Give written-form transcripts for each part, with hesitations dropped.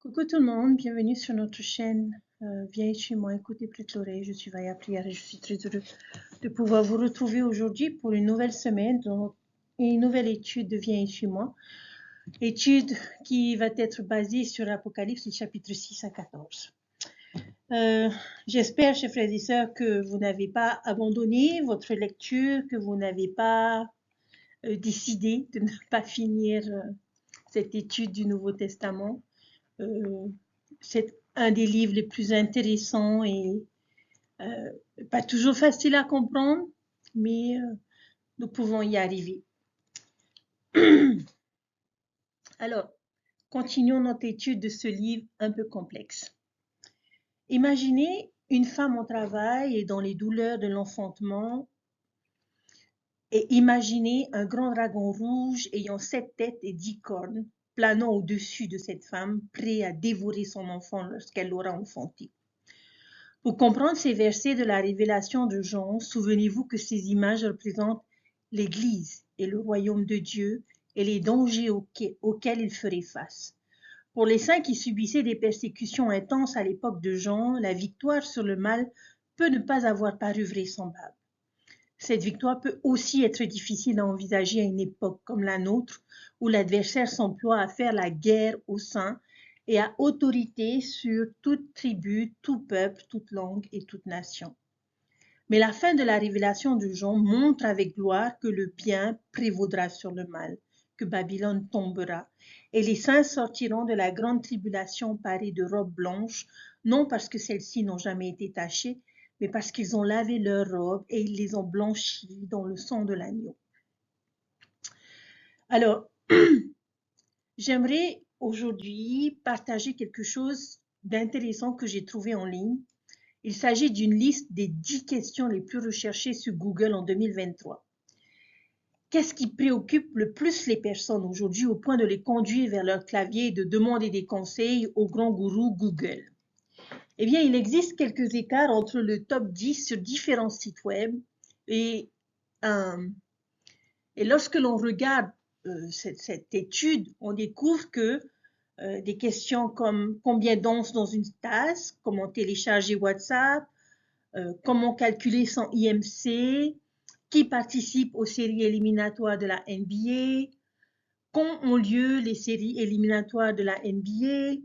Coucou tout le monde, bienvenue sur notre chaîne Viens chez moi, écoutez prête l'oreille. Je suis Vaya Prière et je suis très heureuse de pouvoir vous retrouver aujourd'hui pour une nouvelle semaine, donc une nouvelle étude de Viens chez moi. Étude qui va être basée sur Apocalypse, les chapitres 6 à 14. J'espère, chers frères et sœurs, que vous n'avez pas abandonné votre lecture, que vous n'avez pas décidé de ne pas finir cette étude du Nouveau Testament. C'est un des livres les plus intéressants et pas toujours facile à comprendre, mais nous pouvons y arriver. Alors, continuons notre étude de ce livre un peu complexe. Imaginez une femme au travail et dans les douleurs de l'enfantement, et imaginez un grand dragon rouge ayant 7 têtes et 10 cornes, planant au-dessus de cette femme, prêt à dévorer son enfant lorsqu'elle l'aura enfanté. Pour comprendre ces versets de la révélation de Jean, souvenez-vous que ces images représentent l'Église et le royaume de Dieu et les dangers auxquels il ferait face. Pour les saints qui subissaient des persécutions intenses à l'époque de Jean, la victoire sur le mal peut ne pas avoir paru vraisemblable. Cette victoire peut aussi être difficile à envisager à une époque comme la nôtre, où l'adversaire s'emploie à faire la guerre aux saints et à autorité sur toute tribu, tout peuple, toute langue et toute nation. Mais la fin de la révélation de Jean montre avec gloire que le bien prévaudra sur le mal, que Babylone tombera, et les saints sortiront de la grande tribulation parés de robes blanches, non parce que celles-ci n'ont jamais été tachées, mais parce qu'ils ont lavé leurs robes et ils les ont blanchies dans le sang de l'agneau. Alors, j'aimerais aujourd'hui partager quelque chose d'intéressant que j'ai trouvé en ligne. Il s'agit d'une liste des 10 questions les plus recherchées sur Google en 2023. Qu'est-ce qui préoccupe le plus les personnes aujourd'hui au point de les conduire vers leur clavier et de demander des conseils au grand gourou Google? Eh bien, il existe quelques écarts entre le top 10 sur différents sites web et lorsque l'on regarde cette étude, on découvre que des questions comme combien d'onces dans une tasse, comment télécharger WhatsApp, comment calculer son IMC, qui participe aux séries éliminatoires de la NBA, quand ont lieu les séries éliminatoires de la NBA,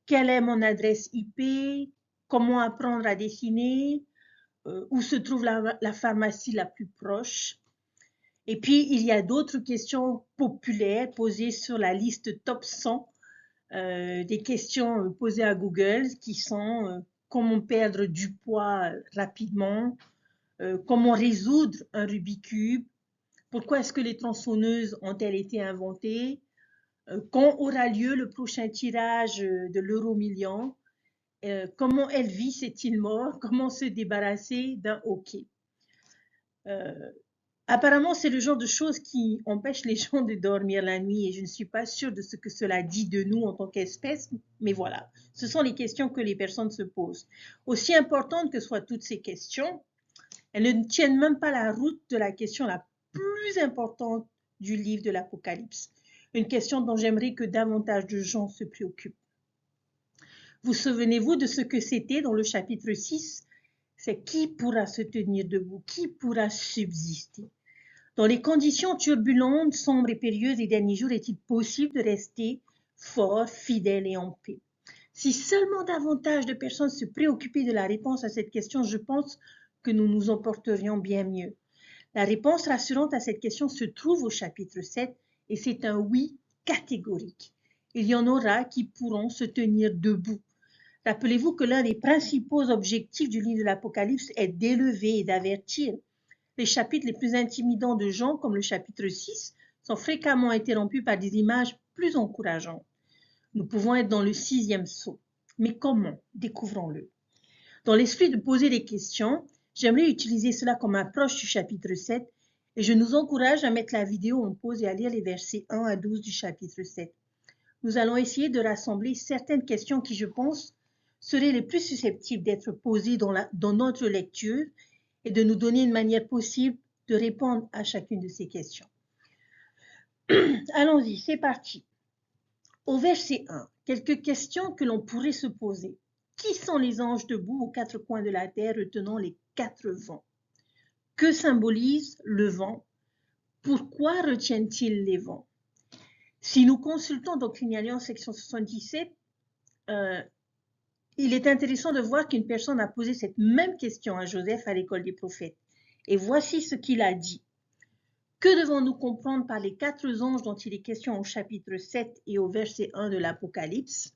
quelle est mon adresse IP, comment apprendre à dessiner, où se trouve la pharmacie la plus proche. Et puis, il y a d'autres questions populaires posées sur la liste top 100 des questions posées à Google qui sont comment perdre du poids rapidement, comment résoudre un Rubik's Cube, pourquoi est-ce que les tronçonneuses ont-elles été inventées, quand aura lieu le prochain tirage de l'euro-million, comment Elvis est-il mort, comment se débarrasser d'un hockey. Apparemment, c'est le genre de choses qui empêchent les gens de dormir la nuit et je ne suis pas sûre de ce que cela dit de nous en tant qu'espèce, mais voilà, ce sont les questions que les personnes se posent. Aussi importantes que soient toutes ces questions, elles ne tiennent même pas la route de la question la plus importante du livre de l'Apocalypse, une question dont j'aimerais que davantage de gens se préoccupent. Vous souvenez-vous de ce que c'était dans le chapitre 6? C'est qui pourra se tenir debout, qui pourra subsister? Dans les conditions turbulentes, sombres et périlleuses des derniers jours, est-il possible de rester fort, fidèle et en paix? Si seulement davantage de personnes se préoccupaient de la réponse à cette question, je pense que nous nous emporterions bien mieux. La réponse rassurante à cette question se trouve au chapitre 7 et c'est un oui catégorique. Il y en aura qui pourront se tenir debout. Rappelez-vous que l'un des principaux objectifs du livre de l'Apocalypse est d'élever et d'avertir. Les chapitres les plus intimidants de Jean, comme le chapitre 6, sont fréquemment interrompus par des images plus encourageantes. Nous pouvons être dans le 6e sceau. Mais comment? Découvrons-le. Dans l'esprit de poser des questions, j'aimerais utiliser cela comme approche du chapitre 7 et je nous encourage à mettre la vidéo en pause et à lire les versets 1 à 12 du chapitre 7. Nous allons essayer de rassembler certaines questions qui, je pense, seraient les plus susceptibles d'être posées dans notre lecture et de nous donner une manière possible de répondre à chacune de ces questions. Allons-y, c'est parti. Au verset 1, quelques questions que l'on pourrait se poser. Qui sont les anges debout aux quatre coins de la terre retenant les quatre vents? Que symbolise le vent? Pourquoi retiennent-ils les vents? Si nous consultons Doctrine et Alliance section 77, il est intéressant de voir qu'une personne a posé cette même question à Joseph à l'école des prophètes. Et voici ce qu'il a dit. Que devons-nous comprendre par les quatre anges dont il est question au chapitre 7 et au verset 1 de l'Apocalypse?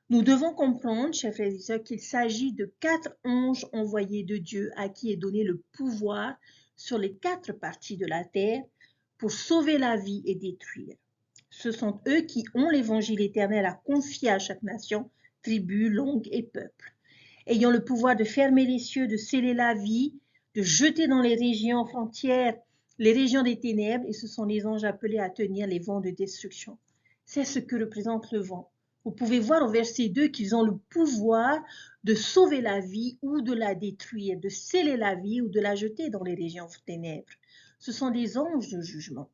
Nous devons comprendre, chers frères et sœurs, qu'il s'agit de quatre anges envoyés de Dieu à qui est donné le pouvoir sur les quatre parties de la terre pour sauver la vie et détruire. Ce sont eux qui ont l'évangile éternel à confier à chaque nation, tribu, langue et peuple. Ayant le pouvoir de fermer les cieux, de sceller la vie, de jeter dans les régions frontières les régions des ténèbres, et ce sont les anges appelés à tenir les vents de destruction. C'est ce que représente le vent. Vous pouvez voir au verset 2 qu'ils ont le pouvoir de sauver la vie ou de la détruire, de sceller la vie ou de la jeter dans les régions ténèbres. Ce sont des anges de jugement.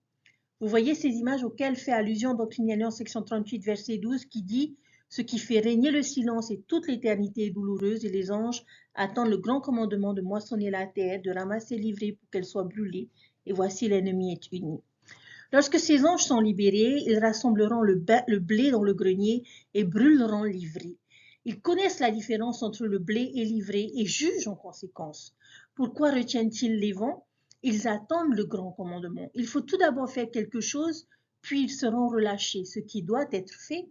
Vous voyez ces images auxquelles fait allusion Doctrine et Alliance section 38 verset 12 qui dit « Ce qui fait régner le silence et toute l'éternité est douloureuse et les anges attendent le grand commandement de moissonner la terre, de ramasser l'ivraie pour qu'elle soit brûlée et voici l'ennemi est uni. » Lorsque ces anges sont libérés, ils rassembleront le blé dans le grenier et brûleront l'ivraie. Ils connaissent la différence entre le blé et l'ivraie et jugent en conséquence. Pourquoi retiennent-ils les vents? Ils attendent le grand commandement. Il faut tout d'abord faire quelque chose, puis ils seront relâchés. Ce qui doit être fait,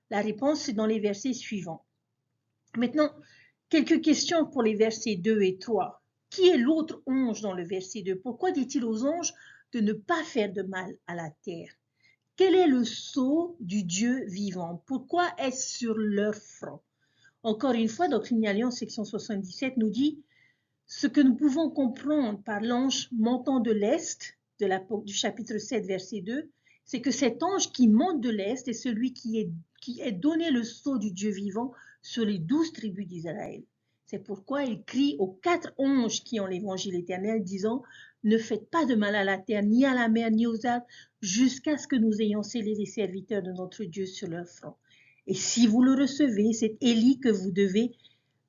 la réponse est dans les versets suivants. Maintenant, quelques questions pour les versets 2 et 3. Qui est l'autre ange dans le verset 2? Pourquoi dit-il aux anges de ne pas faire de mal à la terre? Quel est le sceau du Dieu vivant? Pourquoi est-ce sur leur front? Encore une fois, Doctrine et Alliance, section 77, nous dit ce que nous pouvons comprendre par l'ange montant de l'Est, du chapitre 7, verset 2, c'est que cet ange qui monte de l'Est est celui qui est donné le sceau du Dieu vivant sur les 12 tribus d'Israël. C'est pourquoi il crie aux 4 anges qui ont l'évangile éternel, disant « Ne faites pas de mal à la terre, ni à la mer, ni aux arbres, jusqu'à ce que nous ayons scellé les serviteurs de notre Dieu sur leur front. Et si vous le recevez, c'est Élie que vous devez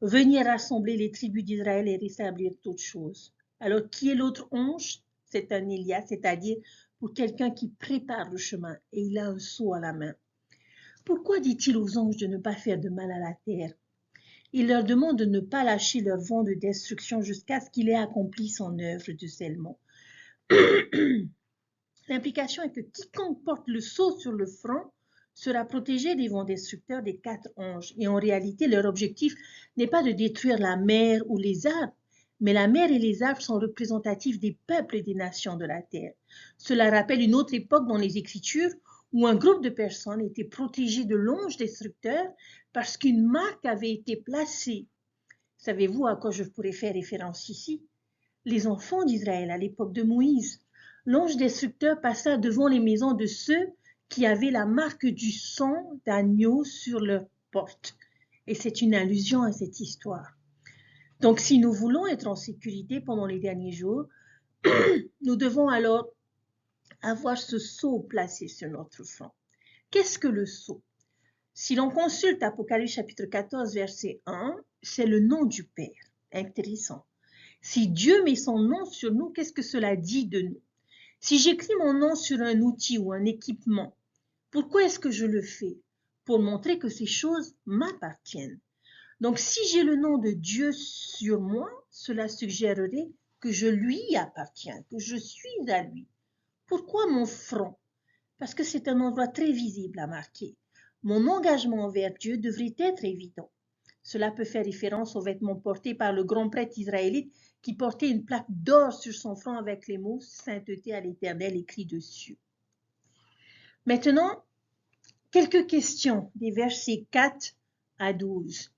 venir rassembler les tribus d'Israël et rétablir toutes choses. » Alors, qui est l'autre ange? C'est un Élias, c'est-à-dire pour quelqu'un qui prépare le chemin, et il a un sceau à la main. Pourquoi dit-il aux anges de ne pas faire de mal à la terre? Il leur demande de ne pas lâcher leur vent de destruction jusqu'à ce qu'il ait accompli son œuvre de scellement. L'implication est que quiconque porte le sceau sur le front sera protégé des vents destructeurs des 4 anges. Et en réalité, leur objectif n'est pas de détruire la mer ou les arbres, mais la mer et les arbres sont représentatifs des peuples et des nations de la terre. Cela rappelle une autre époque dans les Écritures où un groupe de personnes était protégé de l'ange destructeur parce qu'une marque avait été placée. Savez-vous à quoi je pourrais faire référence ici? Les enfants d'Israël à l'époque de Moïse. L'ange destructeur passa devant les maisons de ceux qui avaient la marque du sang d'agneau sur leur porte. Et c'est une allusion à cette histoire. Donc, si nous voulons être en sécurité pendant les derniers jours, nous devons alors avoir ce sceau placé sur notre front. Qu'est-ce que le sceau? Si l'on consulte Apocalypse chapitre 14, verset 1, c'est le nom du Père. Intéressant. Si Dieu met son nom sur nous, qu'est-ce que cela dit de nous? Si j'écris mon nom sur un outil ou un équipement, pourquoi est-ce que je le fais? Pour montrer que ces choses m'appartiennent. Donc, si j'ai le nom de Dieu sur moi, cela suggérerait que je lui appartiens, que je suis à lui. Pourquoi mon front? Parce que c'est un endroit très visible à marquer. Mon engagement envers Dieu devrait être évident. Cela peut faire référence aux vêtements portés par le grand prêtre israélite qui portait une plaque d'or sur son front avec les mots « Sainteté à l'Éternel » écrit dessus. Maintenant, quelques questions des versets 4 à 12.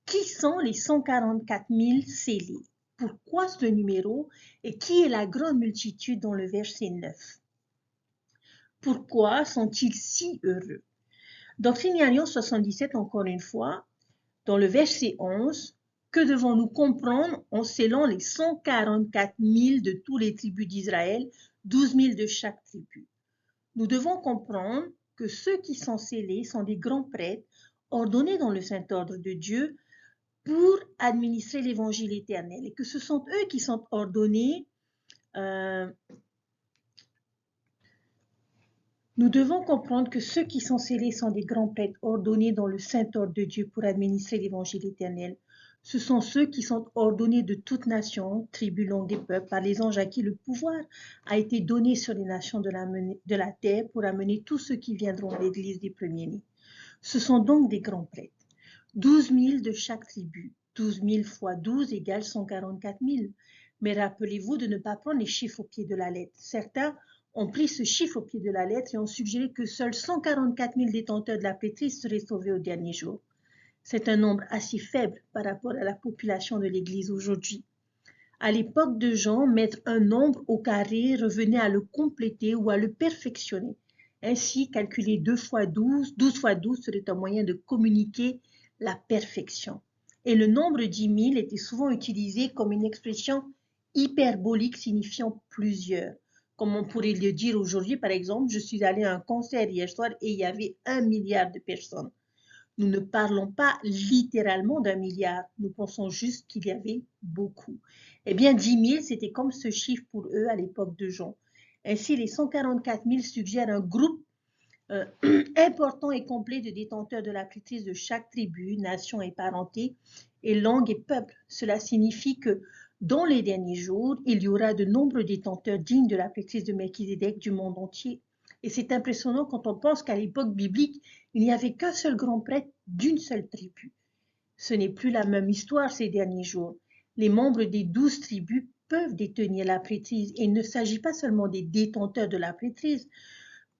Qui sont les 144 000 scellés? Pourquoi ce numéro? Et qui est la grande multitude dans le verset 9? Pourquoi sont-ils si heureux? Doctrine et Alliance 77, encore une fois, dans le verset 11, que devons-nous comprendre en scellant les 144 000 de tous les tribus d'Israël, 12 000 de chaque tribu? Nous devons comprendre que ceux qui sont scellés sont des grands prêtres ordonnés dans le saint ordre de Dieu pour administrer l'évangile éternel et que ce sont eux qui sont ordonnés. Nous devons comprendre que ceux qui sont scellés sont des grands prêtres ordonnés dans le saint ordre de Dieu pour administrer l'évangile éternel. Ce sont ceux qui sont ordonnés de toute nation, tribu, langue et peuple, par les anges à qui le pouvoir a été donné sur les nations de la terre pour amener tous ceux qui viendront à l'église des premiers-nés. Ce sont donc des grands prêtres. 12 000 de chaque tribu. 12 000 fois 12 égale 144 000. Mais rappelez-vous de ne pas prendre les chiffres au pied de la lettre. Certains ont pris ce chiffre au pied de la lettre et ont suggéré que seuls 144 000 détenteurs de la prêtrise seraient sauvés au dernier jour. C'est un nombre assez faible par rapport à la population de l'Église aujourd'hui. À l'époque de Jean, mettre un nombre au carré revenait à le compléter ou à le perfectionner. Ainsi, calculer 2 fois 12, 12 fois 12 serait un moyen de communiquer la perfection. Et le nombre 10 000 était souvent utilisé comme une expression hyperbolique signifiant plusieurs. Comme on pourrait le dire aujourd'hui, par exemple, je suis allé à un concert hier soir et il y avait 1 milliard de personnes. Nous ne parlons pas littéralement d'1 milliard, nous pensons juste qu'il y avait beaucoup. Eh bien, 10 000, c'était comme ce chiffre pour eux à l'époque de Jean. Ainsi, les 144 000 suggèrent un groupe important et complet de détenteurs de la prêtrise de chaque tribu, nation et parenté, et langue et peuple. Cela signifie que dans les derniers jours, il y aura de nombreux détenteurs dignes de la prêtrise de Melchizedek du monde entier. Et c'est impressionnant quand on pense qu'à l'époque biblique, il n'y avait qu'un seul grand prêtre d'une seule tribu. Ce n'est plus la même histoire ces derniers jours. Les membres des 12 tribus peuvent détenir la prêtrise et il ne s'agit pas seulement des détenteurs de la prêtrise.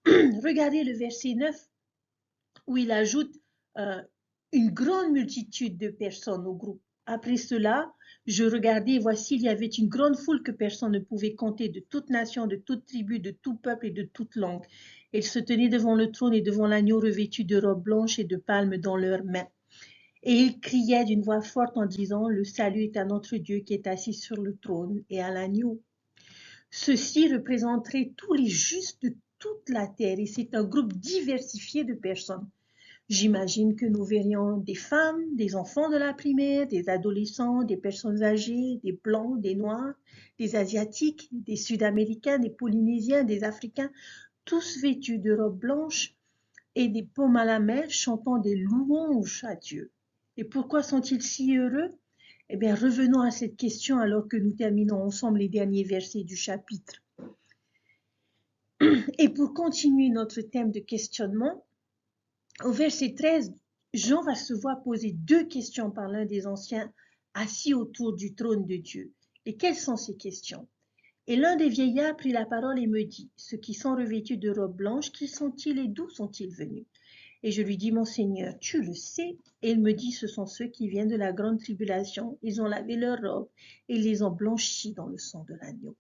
Regardez le verset 9 où il ajoute une grande multitude de personnes au groupe. Après cela, je regardais et voici, il y avait une grande foule que personne ne pouvait compter, de toute nation, de toute tribu, de tout peuple et de toute langue. Ils se tenaient devant le trône et devant l'agneau revêtus de robes blanches et de palmes dans leurs mains. Et ils criaient d'une voix forte en disant, le salut est à notre Dieu qui est assis sur le trône et à l'agneau. Ceci représenterait tous les justes de toute la terre et c'est un groupe diversifié de personnes. J'imagine que nous verrions des femmes, des enfants de la primaire, des adolescents, des personnes âgées, des blancs, des noirs, des asiatiques, des sud-américains, des polynésiens, des africains, tous vêtus de robes blanches et des paumes à la main chantant des louanges à Dieu. Et pourquoi sont-ils si heureux? Eh bien, revenons à cette question alors que nous terminons ensemble les derniers versets du chapitre. Et pour continuer notre thème de questionnement, au verset 13, Jean va se voir poser 2 questions par l'un des anciens assis autour du trône de Dieu. Et quelles sont ces questions? Et l'un des vieillards prit la parole et me dit, ceux qui sont revêtus de robes blanches, qui sont-ils et d'où sont-ils venus? Et je lui dis, mon Seigneur, tu le sais. Et il me dit, ce sont ceux qui viennent de la grande tribulation. Ils ont lavé leurs robes et les ont blanchis dans le sang de l'agneau.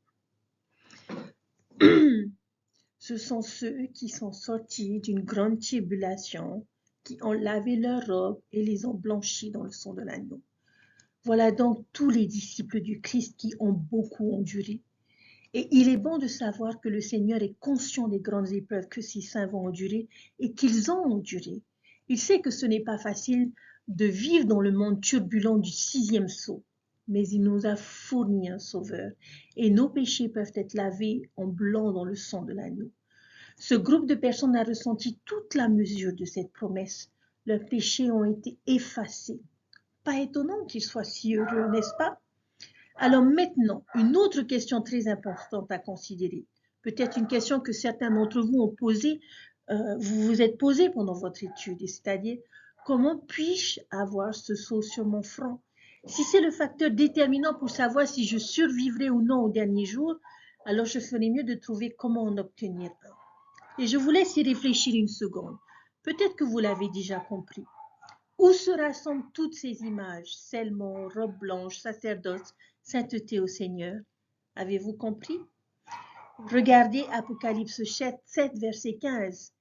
Ce sont ceux qui sont sortis d'une grande tribulation, qui ont lavé leurs robes et les ont blanchis dans le sang de l'agneau. Voilà donc tous les disciples du Christ qui ont beaucoup enduré. Et il est bon de savoir que le Seigneur est conscient des grandes épreuves que ses saints vont endurer et qu'ils ont enduré. Il sait que ce n'est pas facile de vivre dans le monde turbulent du 6e sceau, mais il nous a fourni un sauveur et nos péchés peuvent être lavés en blanc dans le sang de l'agneau. Ce groupe de personnes a ressenti toute la mesure de cette promesse. Leurs péchés ont été effacés. Pas étonnant qu'ils soient si heureux, n'est-ce pas? Alors maintenant, une autre question très importante à considérer. Peut-être une question que certains d'entre vous ont posée, vous vous êtes posé pendant votre étude, c'est-à-dire, comment puis-je avoir ce sceau sur mon front? Si c'est le facteur déterminant pour savoir si je survivrai ou non au dernier jour, alors je ferais mieux de trouver comment en obtenir un. Et je vous laisse y réfléchir une seconde. Peut-être que vous l'avez déjà compris. Où se rassemblent toutes ces images, scellement, robe blanche, sacerdoce, sainteté au Seigneur? Avez-vous compris? Regardez Apocalypse 7, verset 15.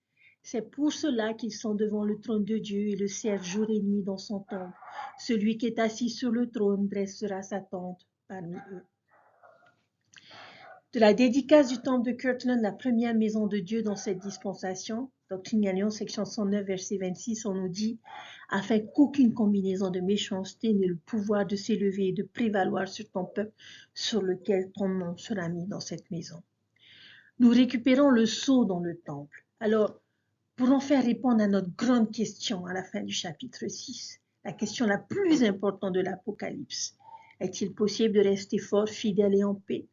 C'est pour cela qu'ils sont devant le trône de Dieu et le servent jour et nuit dans son temple. Celui qui est assis sur le trône dressera sa tente parmi eux. De la dédicace du temple de Kirtland, la première maison de Dieu dans cette dispensation, Doctrine et Alliance, section 109, verset 26, on nous dit « Afin qu'aucune combinaison de méchanceté n'ait le pouvoir de s'élever et de prévaloir sur ton peuple, sur lequel ton nom sera mis dans cette maison. » Nous récupérons le sceau dans le temple. Alors, pour en faire répondre à notre grande question à la fin du chapitre 6, la question la plus importante de l'Apocalypse, est-il possible de rester fort, fidèle et en paix?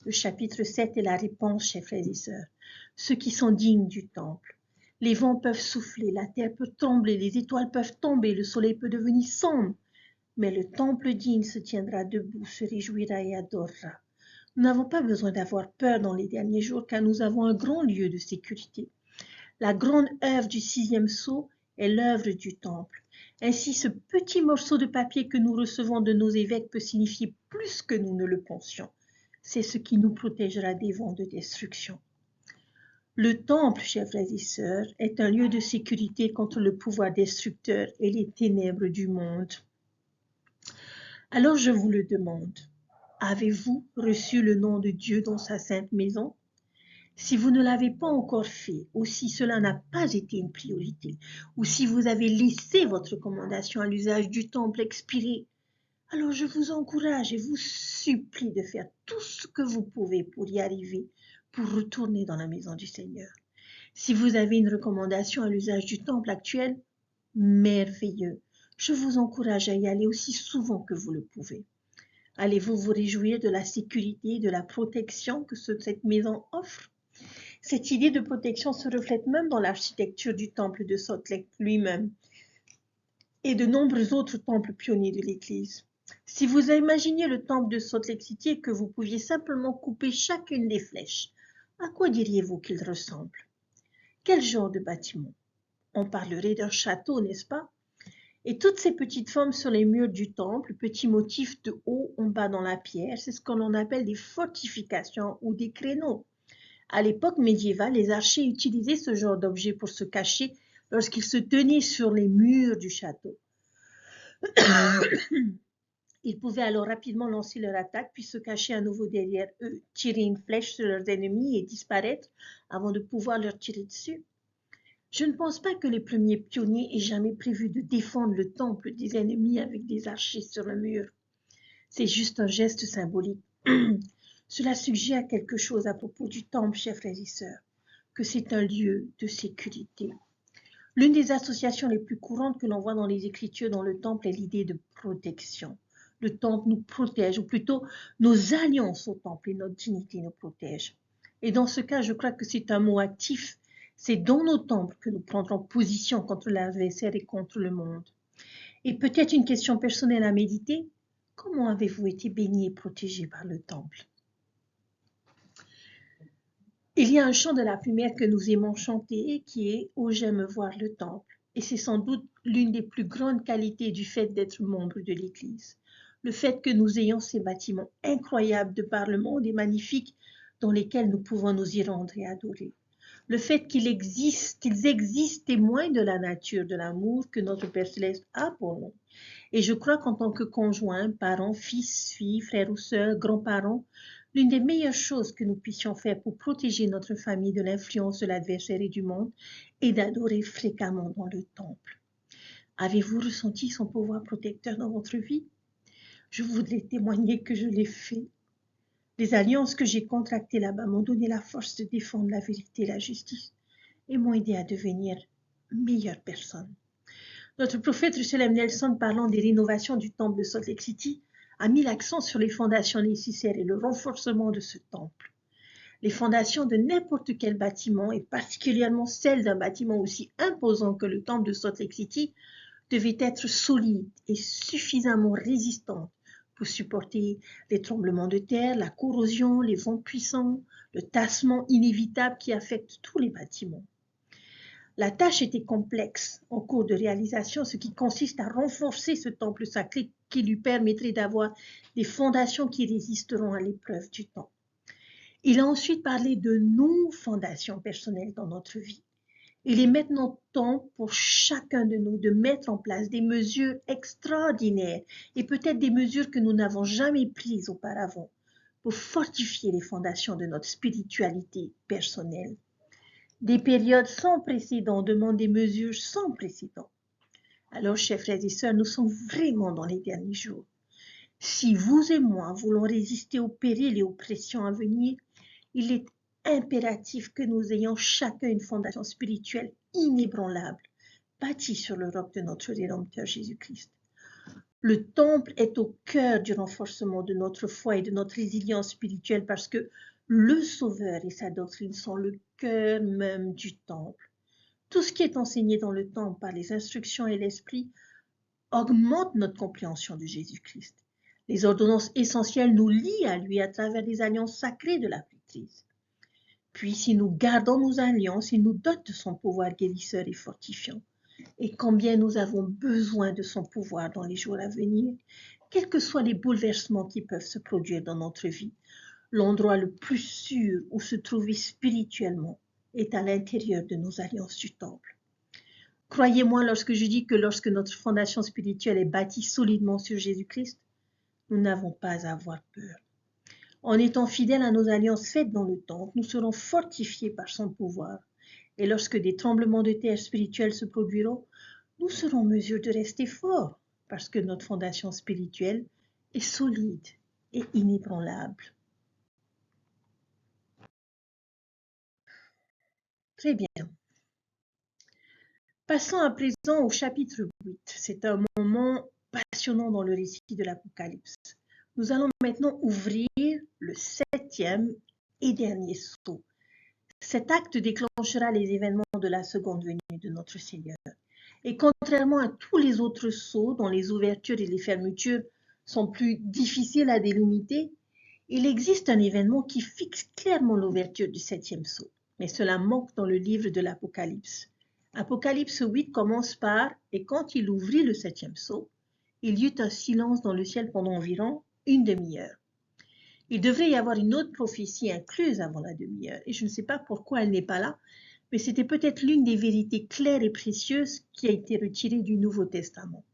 Le chapitre 7 est la réponse, chers frères et sœurs. Ceux qui sont dignes du temple. Les vents peuvent souffler, la terre peut trembler, les étoiles peuvent tomber, le soleil peut devenir sombre. Mais le temple digne se tiendra debout, se réjouira et adorera. Nous n'avons pas besoin d'avoir peur dans les derniers jours car nous avons un grand lieu de sécurité. La grande œuvre du 6e sceau est l'œuvre du temple. Ainsi, ce petit morceau de papier que nous recevons de nos évêques peut signifier plus que nous ne le pensions. C'est ce qui nous protégera des vents de destruction. Le temple, chers frères et sœurs, est un lieu de sécurité contre le pouvoir destructeur et les ténèbres du monde. Alors je vous le demande, avez-vous reçu le nom de Dieu dans sa sainte maison? Si vous ne l'avez pas encore fait, ou si cela n'a pas été une priorité, ou si vous avez laissé votre recommandation à l'usage du temple expirer, alors je vous encourage et vous supplie de faire tout ce que vous pouvez pour y arriver, pour retourner dans la maison du Seigneur. Si vous avez une recommandation à l'usage du temple actuel, merveilleux. Je vous encourage à y aller aussi souvent que vous le pouvez. Allez-vous vous réjouir de la sécurité et de la protection que cette maison offre? Cette idée de protection se reflète même dans l'architecture du temple de Salt Lake lui-même et de nombreux autres temples pionniers de l'Église. Si vous imaginiez le temple de Salt Lake City et que vous pouviez simplement couper chacune des flèches, à quoi diriez-vous qu'il ressemble? Quel genre de bâtiment? On parlerait d'un château, n'est-ce pas? Et toutes ces petites formes sur les murs du temple, petits motifs de haut en bas dans la pierre, c'est ce qu'on appelle des fortifications ou des créneaux. À l'époque médiévale, les archers utilisaient ce genre d'objet pour se cacher lorsqu'ils se tenaient sur les murs du château. Ils pouvaient alors rapidement lancer leur attaque, puis se cacher à nouveau derrière eux, tirer une flèche sur leurs ennemis et disparaître avant de pouvoir leur tirer dessus. Je ne pense pas que les premiers pionniers aient jamais prévu de défendre le temple des ennemis avec des archers sur le mur. C'est juste un geste symbolique. Cela suggère quelque chose à propos du temple, chers frères et sœurs, que c'est un lieu de sécurité. L'une des associations les plus courantes que l'on voit dans les Écritures dans le temple est l'idée de protection. Le temple nous protège, ou plutôt nos alliances au temple et notre dignité nous protègent. Et dans ce cas, je crois que c'est un mot actif. C'est dans nos temples que nous prendrons position contre l'adversaire et contre le monde. Et peut-être une question personnelle à méditer. Comment avez-vous été béni et protégé par le temple? Il y a un chant de la primaire que nous aimons chanter qui est « Oh, j'aime voir le temple ». Et c'est sans doute l'une des plus grandes qualités du fait d'être membre de l'Église. Le fait que nous ayons ces bâtiments incroyables de par le monde et magnifiques dans lesquels nous pouvons nous y rendre et adorer. Le fait qu'ils existent témoins de la nature de l'amour que notre Père Céleste a pour nous. Et je crois qu'en tant que conjoint, parents, fils, filles, frères ou sœurs, grands-parents, l'une des meilleures choses que nous puissions faire pour protéger notre famille de l'influence de l'adversaire et du monde est d'adorer fréquemment dans le temple. Avez-vous ressenti son pouvoir protecteur dans votre vie? Je voudrais témoigner que je l'ai fait. Les alliances que j'ai contractées là-bas m'ont donné la force de défendre la vérité et la justice et m'ont aidé à devenir une meilleure personne. Notre prophète Russell Nelson, parlant des rénovations du temple de Salt Lake City, a mis l'accent sur les fondations nécessaires et le renforcement de ce temple. Les fondations de n'importe quel bâtiment, et particulièrement celles d'un bâtiment aussi imposant que le temple de Salt Lake City, devaient être solides et suffisamment résistantes pour supporter les tremblements de terre, la corrosion, les vents puissants, le tassement inévitable qui affecte tous les bâtiments. La tâche était complexe en cours de réalisation, ce qui consiste à renforcer ce temple sacré qui lui permettrait d'avoir des fondations qui résisteront à l'épreuve du temps. Il a ensuite parlé de nos fondations personnelles dans notre vie. Il est maintenant temps pour chacun de nous de mettre en place des mesures extraordinaires et peut-être des mesures que nous n'avons jamais prises auparavant pour fortifier les fondations de notre spiritualité personnelle. Des périodes sans précédent demandent des mesures sans précédent. Alors, chers frères et sœurs, nous sommes vraiment dans les derniers jours. Si vous et moi voulons résister aux périls et aux pressions à venir, il est impératif que nous ayons chacun une fondation spirituelle inébranlable, bâtie sur le roc de notre Rédempteur Jésus-Christ. Le temple est au cœur du renforcement de notre foi et de notre résilience spirituelle parce que le Sauveur et sa doctrine sont le cœur même du temple. Tout ce qui est enseigné dans le temple par les instructions et l'esprit augmente notre compréhension de Jésus-Christ. Les ordonnances essentielles nous lient à lui à travers les alliances sacrées de la prêtrise. Puis, si nous gardons nos alliances, il nous dote de son pouvoir guérisseur et fortifiant. Et combien nous avons besoin de son pouvoir dans les jours à venir, quels que soient les bouleversements qui peuvent se produire dans notre vie. L'endroit le plus sûr où se trouver spirituellement est à l'intérieur de nos alliances du temple. Croyez-moi lorsque je dis que lorsque notre fondation spirituelle est bâtie solidement sur Jésus-Christ, nous n'avons pas à avoir peur. En étant fidèles à nos alliances faites dans le temple, nous serons fortifiés par son pouvoir. Et lorsque des tremblements de terre spirituels se produiront, nous serons en mesure de rester forts parce que notre fondation spirituelle est solide et inébranlable. Très bien. Passons à présent au chapitre 8. C'est un moment passionnant dans le récit de l'Apocalypse. Nous allons maintenant ouvrir le 7e et dernier sceau. Cet acte déclenchera les événements de la seconde venue de notre Seigneur. Et contrairement à tous les autres sceaux dont les ouvertures et les fermetures sont plus difficiles à délimiter, il existe un événement qui fixe clairement l'ouverture du 7e sceau. Mais cela manque dans le livre de l'Apocalypse. Apocalypse 8 commence par « Et quand il ouvrit le 7e sceau, il y eut un silence dans le ciel pendant environ une demi-heure. » Il devrait y avoir une autre prophétie incluse avant la demi-heure, et je ne sais pas pourquoi elle n'est pas là, mais c'était peut-être l'une des vérités claires et précieuses qui a été retirée du Nouveau Testament.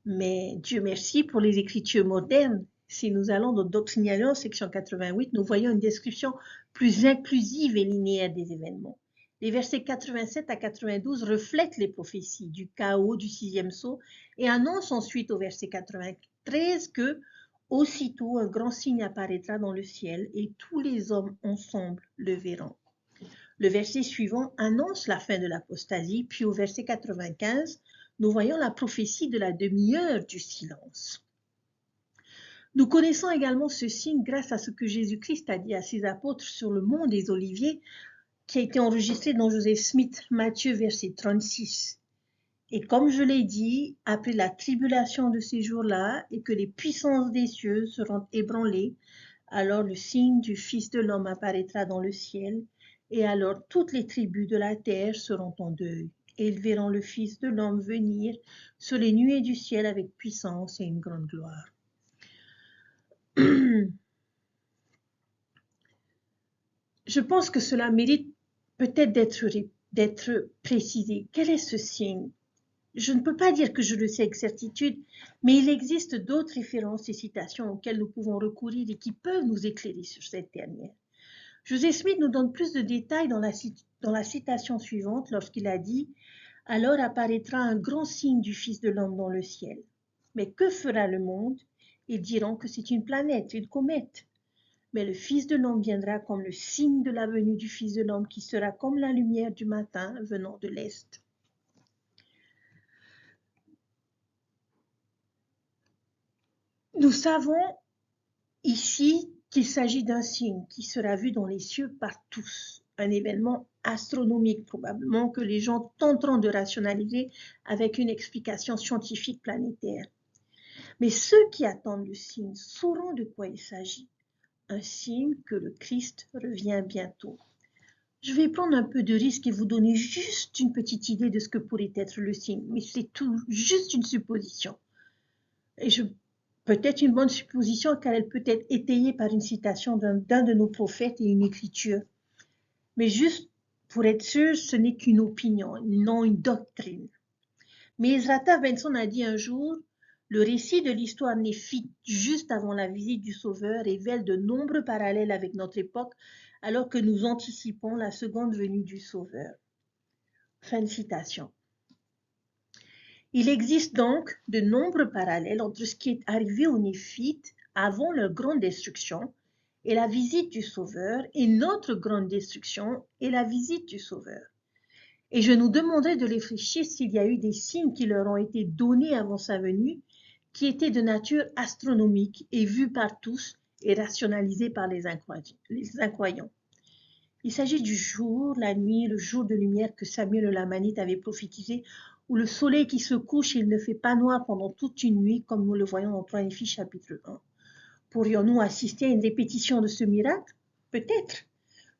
Mais Dieu merci pour les Écritures modernes. Si nous allons dans Doctrinarium, section 88, nous voyons une description plus inclusive et linéaire des événements. Les versets 87 à 92 reflètent les prophéties du chaos du 6e sceau et annoncent ensuite au verset 93 que aussitôt un grand signe apparaîtra dans le ciel et tous les hommes ensemble le verront. Le verset suivant annonce la fin de l'apostasie, puis au verset 95, nous voyons la prophétie de la demi-heure du silence. Nous connaissons également ce signe grâce à ce que Jésus-Christ a dit à ses apôtres sur le mont des Oliviers, qui a été enregistré dans Joseph Smith, Matthieu, verset 36. Et comme je l'ai dit, après la tribulation de ces jours-là et que les puissances des cieux seront ébranlées, alors le signe du Fils de l'homme apparaîtra dans le ciel, et alors toutes les tribus de la terre seront en deuil, et ils verront le Fils de l'homme venir sur les nuées du ciel avec puissance et une grande gloire. Je pense que cela mérite peut-être d'être précisé. Quel est ce signe? Je ne peux pas dire que je le sais avec certitude, mais il existe d'autres références et citations auxquelles nous pouvons recourir et qui peuvent nous éclairer sur cette dernière. Joseph Smith nous donne plus de détails dans la citation suivante lorsqu'il a dit « Alors apparaîtra un grand signe du Fils de l'homme dans le ciel. Mais que fera le monde? Ils diront que c'est une planète, une comète. Mais le Fils de l'homme viendra comme le signe de la venue du Fils de l'homme qui sera comme la lumière du matin venant de l'Est. » Nous savons ici qu'il s'agit d'un signe qui sera vu dans les cieux par tous, un événement astronomique probablement que les gens tenteront de rationaliser avec une explication scientifique planétaire. Mais ceux qui attendent le signe sauront de quoi il s'agit, un signe que le Christ revient bientôt. Je vais prendre un peu de risque et vous donner juste une petite idée de ce que pourrait être le signe, mais c'est tout juste une supposition. Et peut-être une bonne supposition car elle peut être étayée par une citation d'un de nos prophètes et une écriture. Mais juste pour être sûr, ce n'est qu'une opinion, non une doctrine. Mais Ezra Benson a dit un jour, le récit de l'histoire néphite juste avant la visite du Sauveur révèle de nombreux parallèles avec notre époque alors que nous anticipons la seconde venue du Sauveur. Fin de citation. Il existe donc de nombreux parallèles entre ce qui est arrivé aux Néphites avant leur grande destruction et la visite du Sauveur, et notre grande destruction et la visite du Sauveur. Et je nous demanderai de réfléchir s'il y a eu des signes qui leur ont été donnés avant sa venue, qui étaient de nature astronomique et vus par tous et rationalisés par les incroyants. Il s'agit du jour, la nuit, le jour de lumière que Samuel le Lamanite avait prophétisé, où le soleil qui se couche, il ne fait pas noir pendant toute une nuit, comme nous le voyons dans 3 Néphie chapitre 1. Pourrions-nous assister à une répétition de ce miracle? Peut-être.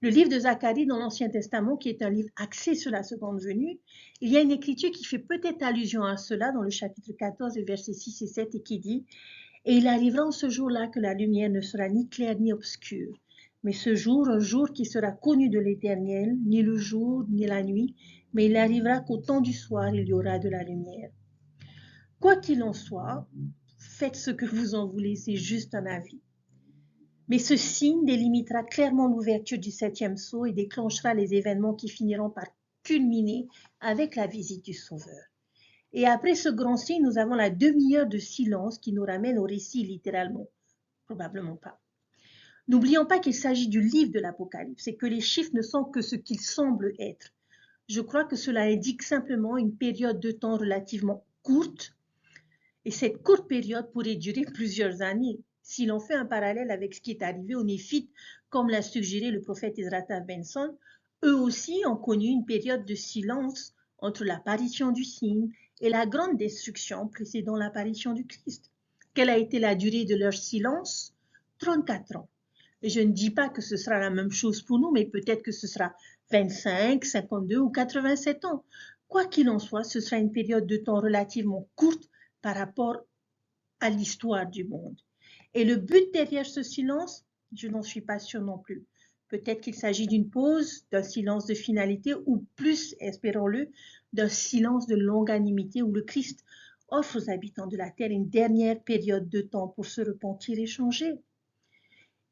Le livre de Zacharie dans l'Ancien Testament, qui est un livre axé sur la seconde venue, il y a une écriture qui fait peut-être allusion à cela dans le chapitre 14, versets 6 et 7, et qui dit « Et il arrivera en ce jour-là que la lumière ne sera ni claire ni obscure, mais ce jour, un jour qui sera connu de l'Éternel, ni le jour ni la nuit, mais il arrivera qu'au temps du soir, il y aura de la lumière. » Quoi qu'il en soit, faites ce que vous en voulez, c'est juste un avis. Mais ce signe délimitera clairement l'ouverture du 7e sceau et déclenchera les événements qui finiront par culminer avec la visite du Sauveur. Et après ce grand signe, nous avons la demi-heure de silence qui nous ramène au récit littéralement. Probablement pas. N'oublions pas qu'il s'agit du livre de l'Apocalypse et que les chiffres ne sont que ce qu'ils semblent être. Je crois que cela indique simplement une période de temps relativement courte, et cette courte période pourrait durer plusieurs années. Si l'on fait un parallèle avec ce qui est arrivé aux Néphites, comme l'a suggéré le prophète Ezra Benson, eux aussi ont connu une période de silence entre l'apparition du signe et la grande destruction précédant l'apparition du Christ. Quelle a été la durée de leur silence? 34 ans. Et je ne dis pas que ce sera la même chose pour nous, mais peut-être que ce sera 25, 52 ou 87 ans. Quoi qu'il en soit, ce sera une période de temps relativement courte par rapport à l'histoire du monde. Et le but derrière ce silence, je n'en suis pas sûre non plus. Peut-être qu'il s'agit d'une pause, d'un silence de finalité, ou plus, espérons-le, d'un silence de longanimité où le Christ offre aux habitants de la terre une dernière période de temps pour se repentir et changer.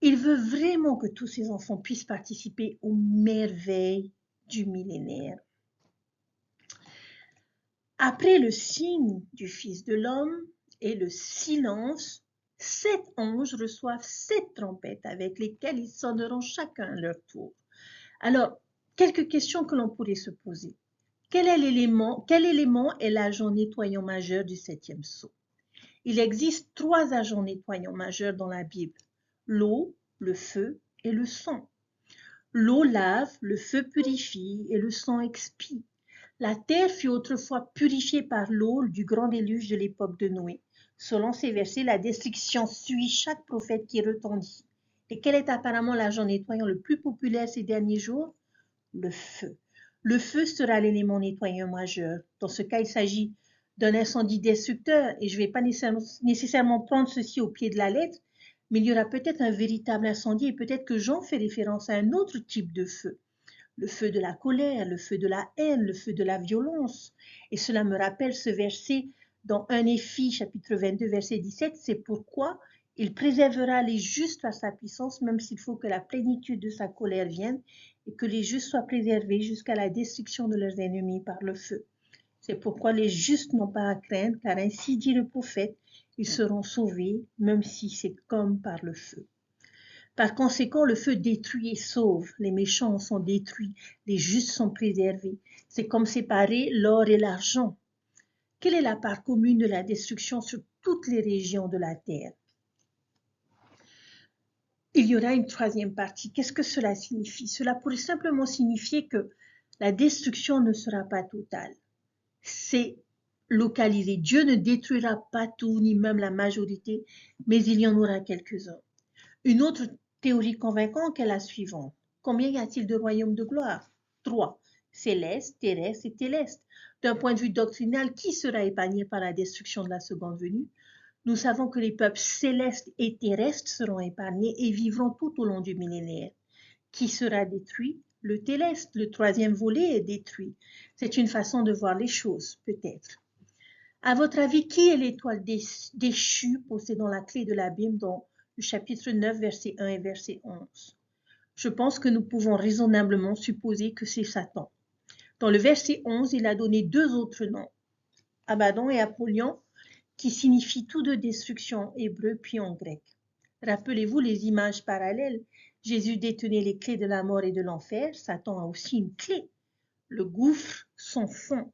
Il veut vraiment que tous ses enfants puissent participer aux merveilles du millénaire. Après le signe du Fils de l'homme et le silence, 7 anges reçoivent 7 trompettes avec lesquelles ils sonneront chacun leur tour. Alors, quelques questions que l'on pourrait se poser. Quel élément est l'agent nettoyant majeur du 7e sceau? Il existe 3 agents nettoyants majeurs dans la Bible: l'eau, le feu et le sang. L'eau lave, le feu purifie et le sang expie. La terre fut autrefois purifiée par l'eau du grand déluge de l'époque de Noé. Selon ces versets, la destruction suit chaque prophète qui retentit. Et quel est apparemment l'agent nettoyant le plus populaire ces derniers jours? Le feu. Le feu sera l'élément nettoyant majeur. Dans ce cas, il s'agit d'un incendie destructeur, et je ne vais pas nécessairement prendre ceci au pied de la lettre, mais il y aura peut-être un véritable incendie, et peut-être que Jean fait référence à un autre type de feu. Le feu de la colère, le feu de la haine, le feu de la violence. Et cela me rappelle ce verset dans 1 Néphi, chapitre 22, verset 17. C'est pourquoi il préservera les justes à sa puissance, même s'il faut que la plénitude de sa colère vienne, et que les justes soient préservés jusqu'à la destruction de leurs ennemis par le feu. C'est pourquoi les justes n'ont pas à craindre, car ainsi dit le prophète, ils seront sauvés, même si c'est comme par le feu. Par conséquent, le feu détruit et sauve. Les méchants sont détruits, les justes sont préservés. C'est comme séparer l'or et l'argent. Quelle est la part commune de la destruction sur toutes les régions de la terre? Il y aura une troisième partie. Qu'est-ce que cela signifie? Cela pourrait simplement signifier que la destruction ne sera pas totale. C'est localisé. Dieu ne détruira pas tout, ni même la majorité, mais il y en aura quelques-uns. Une autre théorie convaincante est la suivante. Combien y a-t-il de royaumes de gloire? 3. Céleste, terrestre et téleste. D'un point de vue doctrinal, qui sera épargné par la destruction de la seconde venue? Nous savons que les peuples célestes et terrestres seront épargnés et vivront tout au long du millénaire. Qui sera détruit? Le céleste, le troisième volet est détruit. C'est une façon de voir les choses, peut-être. À votre avis, qui est l'étoile déchue possédant la clé de l'abîme dans le chapitre 9, verset 1 et verset 11? Je pense que nous pouvons raisonnablement supposer que c'est Satan. Dans le verset 11, il a donné deux autres noms, Abaddon et Apollyon, qui signifient tous deux destruction en hébreu puis en grec. Rappelez-vous les images parallèles. Jésus détenait les clés de la mort et de l'enfer. Satan a aussi une clé. Le gouffre sans fond.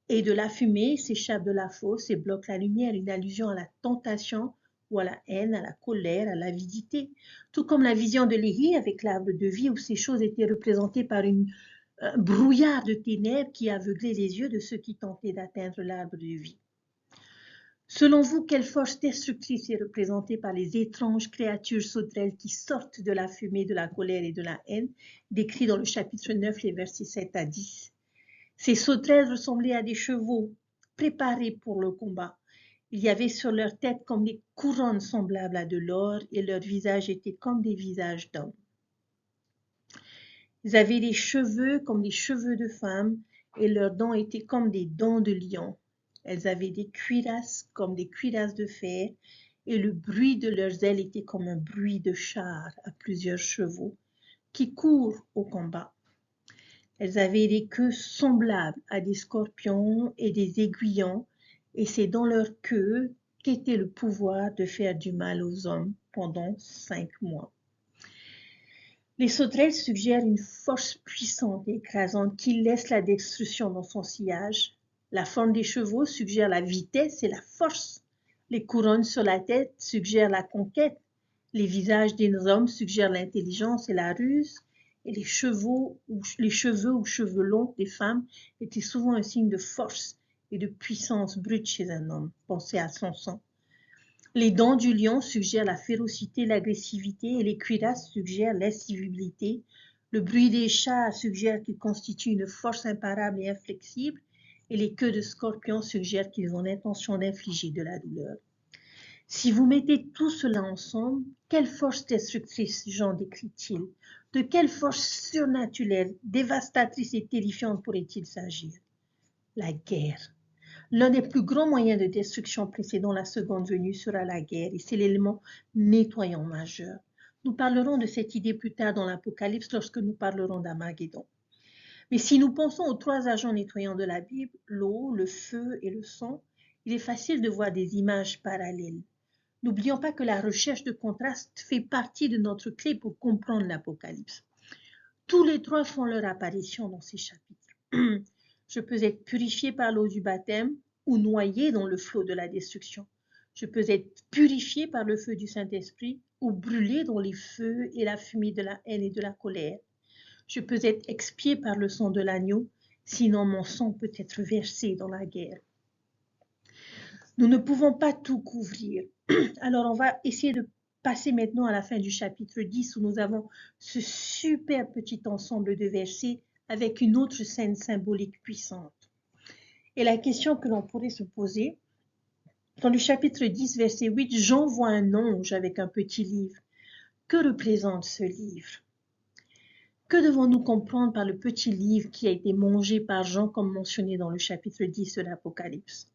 Et de la fumée s'échappe de la fosse et bloque la lumière, une allusion à la tentation ou à la haine, à la colère, à l'avidité. Tout comme la vision de Léhi avec l'arbre de vie où ces choses étaient représentées par un brouillard de ténèbres qui aveuglait les yeux de ceux qui tentaient d'atteindre l'arbre de vie. Selon vous, quelle force destructrice est représentée par les étranges créatures sauterelles qui sortent de la fumée, de la colère et de la haine, décrits dans le chapitre 9, les versets 7 à 10. Ces sauterelles ressemblaient à des chevaux préparés pour le combat. Il y avait sur leur tête comme des couronnes semblables à de l'or et leurs visages étaient comme des visages d'hommes. Ils avaient des cheveux comme des cheveux de femmes et leurs dents étaient comme des dents de lion. Elles avaient des cuirasses comme des cuirasses de fer et le bruit de leurs ailes était comme un bruit de char à plusieurs chevaux qui courent au combat. Elles avaient des queues semblables à des scorpions et des aiguillons et c'est dans leur queue qu'était le pouvoir de faire du mal aux hommes pendant 5 mois. Les sauterelles suggèrent une force puissante et écrasante qui laisse la destruction dans son sillage. La forme des chevaux suggère la vitesse et la force. Les couronnes sur la tête suggèrent la conquête. Les visages des hommes suggèrent l'intelligence et la ruse. Et les cheveux ou cheveux longs des femmes étaient souvent un signe de force et de puissance brute chez un homme. Pensez à Samson. Les dents du lion suggèrent la férocité, l'agressivité et les cuirasses suggèrent l'incivilité. Le bruit des chats suggère qu'ils constituent une force imparable et inflexible et les queues de scorpions suggèrent qu'ils ont l'intention d'infliger de la douleur. Si vous mettez tout cela ensemble, quelle force destructrice Jean décrit-il? De quelle force surnaturelle, dévastatrice et terrifiante pourrait-il s'agir? La guerre. L'un des plus grands moyens de destruction précédant la seconde venue sera la guerre et c'est l'élément nettoyant majeur. Nous parlerons de cette idée plus tard dans l'Apocalypse lorsque nous parlerons d'Armageddon. Mais si nous pensons aux 3 agents nettoyants de la Bible, l'eau, le feu et le sang, il est facile de voir des images parallèles. N'oublions pas que la recherche de contraste fait partie de notre clé pour comprendre l'Apocalypse. Tous les 3 font leur apparition dans ces chapitres. Je peux être purifié par l'eau du baptême ou noyé dans le flot de la destruction. Je peux être purifié par le feu du Saint-Esprit ou brûlé dans les feux et la fumée de la haine et de la colère. Je peux être expié par le sang de l'agneau, sinon mon sang peut être versé dans la guerre. Nous ne pouvons pas tout couvrir. Alors on va essayer de passer maintenant à la fin du chapitre 10 où nous avons ce super petit ensemble de versets avec une autre scène symbolique puissante. Et la question que l'on pourrait se poser, dans le chapitre 10, verset 8, Jean voit un ange avec un petit livre. Que représente ce livre? Que devons-nous comprendre par le petit livre qui a été mangé par Jean comme mentionné dans le chapitre 10 de l'Apocalypse?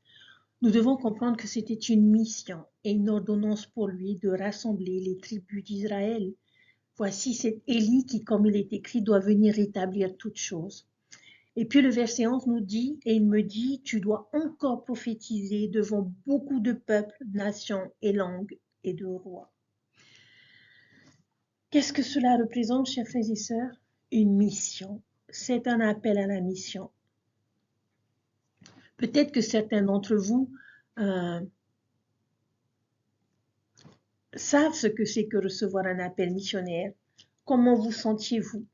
Nous devons comprendre que c'était une mission et une ordonnance pour lui de rassembler les tribus d'Israël. Voici cet Élie qui, comme il est écrit, doit venir rétablir toutes choses. Et puis le verset 11 nous dit, et il me dit, tu dois encore prophétiser devant beaucoup de peuples, nations et langues et de rois. Qu'est-ce que cela représente, chers frères et sœurs? Une mission. C'est un appel à la mission. Peut-être que certains d'entre vous savent ce que c'est que recevoir un appel missionnaire. Comment vous sentiez-vous?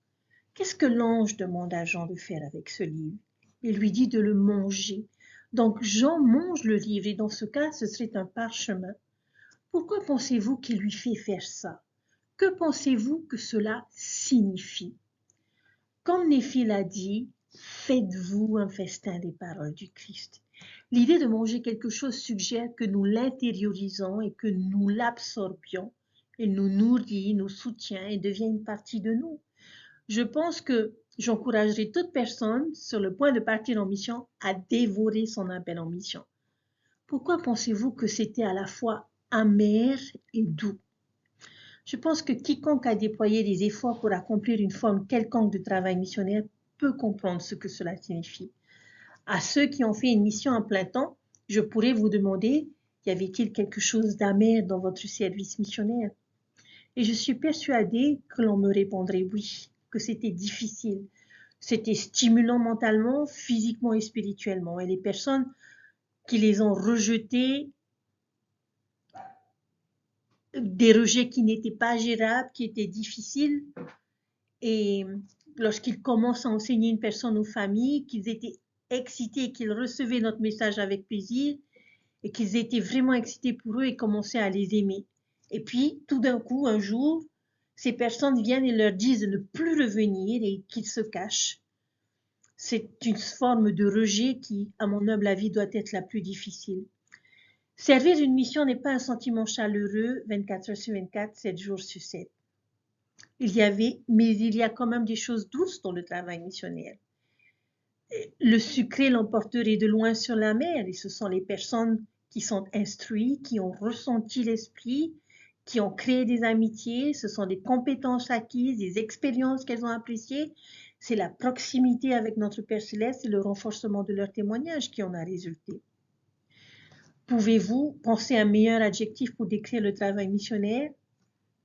Qu'est-ce que l'ange demande à Jean de faire avec ce livre? Il lui dit de le manger. Donc Jean mange le livre et dans ce cas, ce serait un parchemin. Pourquoi pensez-vous qu'il lui fait faire ça? Que pensez-vous que cela signifie? Comme Néphi l'a dit, faites-vous un festin des paroles du Christ. L'idée de manger quelque chose suggère que nous l'intériorisons et que nous l'absorbions. Il nous nourrit, nous soutient et devient une partie de nous. Je pense que j'encouragerai toute personne sur le point de partir en mission à dévorer son appel en mission. Pourquoi pensez-vous que c'était à la fois amer et doux? Je pense que quiconque a déployé des efforts pour accomplir une forme quelconque de travail missionnaire peut comprendre ce que cela signifie. À ceux qui ont fait une mission en plein temps, je pourrais vous demander, y avait-il quelque chose d'amer dans votre service missionnaire? Et je suis persuadée que l'on me répondrait oui, que c'était difficile. C'était stimulant mentalement, physiquement et spirituellement. Et les personnes qui les ont rejetés, des rejets qui n'étaient pas gérables, qui étaient difficiles, et lorsqu'ils commencent à enseigner une personne aux familles, qu'ils étaient excités, qu'ils recevaient notre message avec plaisir, et qu'ils étaient vraiment excités pour eux et commençaient à les aimer. Et puis, tout d'un coup, un jour, ces personnes viennent et leur disent de ne plus revenir et qu'ils se cachent. C'est une forme de rejet qui, à mon humble avis, doit être la plus difficile. Servir une mission n'est pas un sentiment chaleureux 24 heures sur 24, 7 jours sur 7. Mais il y a quand même des choses douces dans le travail missionnaire. Le sucré l'emporterait de loin sur la mer, et ce sont les personnes qui sont instruites, qui ont ressenti l'esprit, qui ont créé des amitiés, ce sont des compétences acquises, des expériences qu'elles ont appréciées, c'est la proximité avec notre Père Céleste et le renforcement de leur témoignage qui en a résulté. Pouvez-vous penser à un meilleur adjectif pour décrire le travail missionnaire?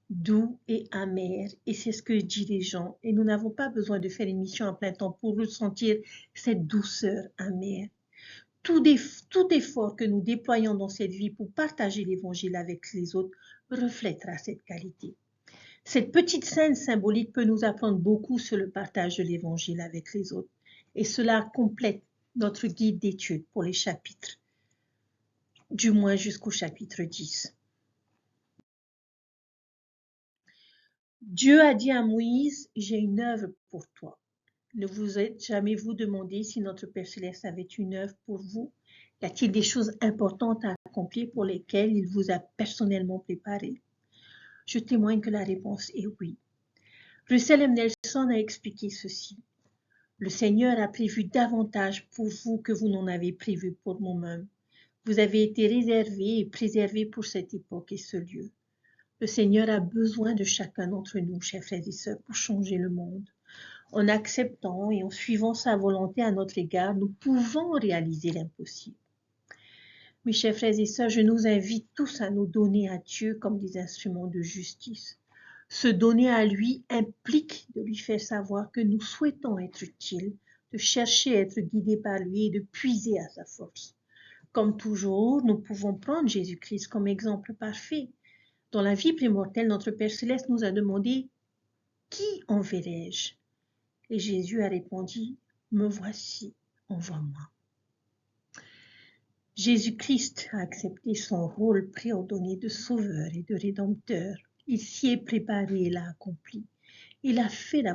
Doux et amer, et c'est ce que disent les gens. Et nous n'avons pas besoin de faire une mission en plein temps pour ressentir cette douceur amère. Tout effort que nous déployons dans cette vie pour partager l'évangile avec les autres reflètera cette qualité. Cette petite scène symbolique peut nous apprendre beaucoup sur le partage de l'évangile avec les autres, et cela complète notre guide d'études pour les chapitres, du moins jusqu'au chapitre 10. Dieu a dit à Moïse, j'ai une œuvre pour toi. Ne vous êtes jamais vous demandé si notre Père Céleste avait une œuvre pour vous? Y a-t-il des choses importantes à accomplir pour lesquelles il vous a personnellement préparé? Je témoigne que la réponse est oui. Russell M. Nelson a expliqué ceci. Le Seigneur a prévu davantage pour vous que vous n'en avez prévu pour moi-même. Vous avez été réservés et préservés pour cette époque et ce lieu. Le Seigneur a besoin de chacun d'entre nous, chers frères et sœurs, pour changer le monde. En acceptant et en suivant sa volonté à notre égard, nous pouvons réaliser l'impossible. Mes chers frères et sœurs, je nous invite tous à nous donner à Dieu comme des instruments de justice. Se donner à lui implique de lui faire savoir que nous souhaitons être utiles, de chercher à être guidés par lui et de puiser à sa force. Comme toujours, nous pouvons prendre Jésus-Christ comme exemple parfait. Dans la vie prémortelle, notre Père Céleste nous a demandé « Qui enverrai-je » Et Jésus a répondu « Me voici, envoie-moi ». Jésus-Christ a accepté son rôle préordonné de sauveur et de rédempteur. Il s'y est préparé et l'a accompli. Il a fait la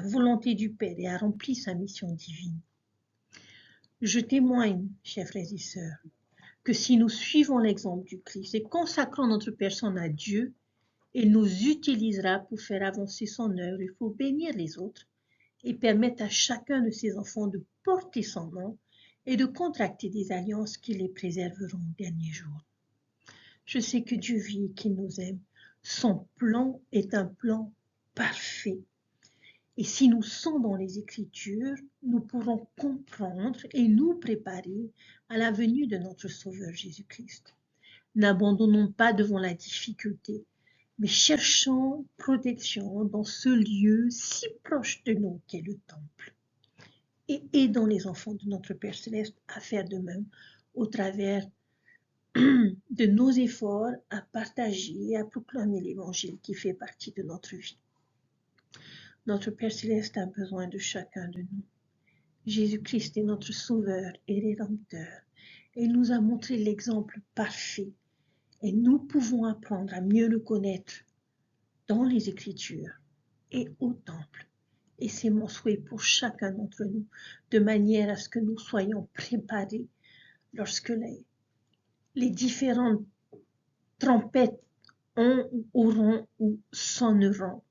volonté du Père et a rempli sa mission divine. Je témoigne, chers frères et sœurs, que si nous suivons l'exemple du Christ et consacrons notre personne à Dieu, il nous utilisera pour faire avancer son œuvre et pour bénir les autres et permettre à chacun de ses enfants de porter son nom et de contracter des alliances qui les préserveront au dernier jour. Je sais que Dieu vit et qu'il nous aime. Son plan est un plan parfait. Et si nous sommes dans les Écritures, nous pourrons comprendre et nous préparer à la venue de notre Sauveur Jésus-Christ. N'abandonnons pas devant la difficulté, mais cherchons protection dans ce lieu si proche de nous qu'est le temple. Et aidons les enfants de notre Père Céleste à faire de même au travers de nos efforts à partager et à proclamer l'Évangile qui fait partie de notre vie. Notre Père Céleste a besoin de chacun de nous. Jésus-Christ est notre Sauveur et Rédempteur. Et il nous a montré l'exemple parfait. Et nous pouvons apprendre à mieux le connaître dans les Écritures et au temple. Et c'est mon souhait pour chacun d'entre nous, de manière à ce que nous soyons préparés lorsque les différentes trompettes auront ou sonneront,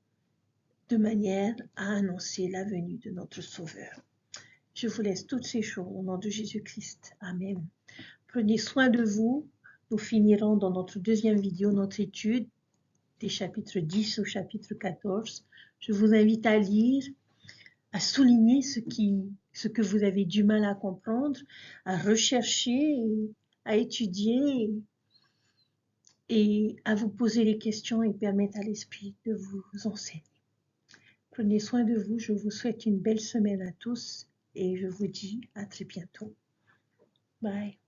de manière à annoncer la venue de notre Sauveur. Je vous laisse toutes ces choses au nom de Jésus-Christ. Amen. Prenez soin de vous. Nous finirons dans notre deuxième vidéo notre étude des chapitres 10 au chapitre 14. Je vous invite à lire, à souligner ce que vous avez du mal à comprendre, à rechercher, à étudier et à vous poser les questions et permettre à l'esprit de vous enseigner. Prenez soin de vous, je vous souhaite une belle semaine à tous et je vous dis à très bientôt. Bye.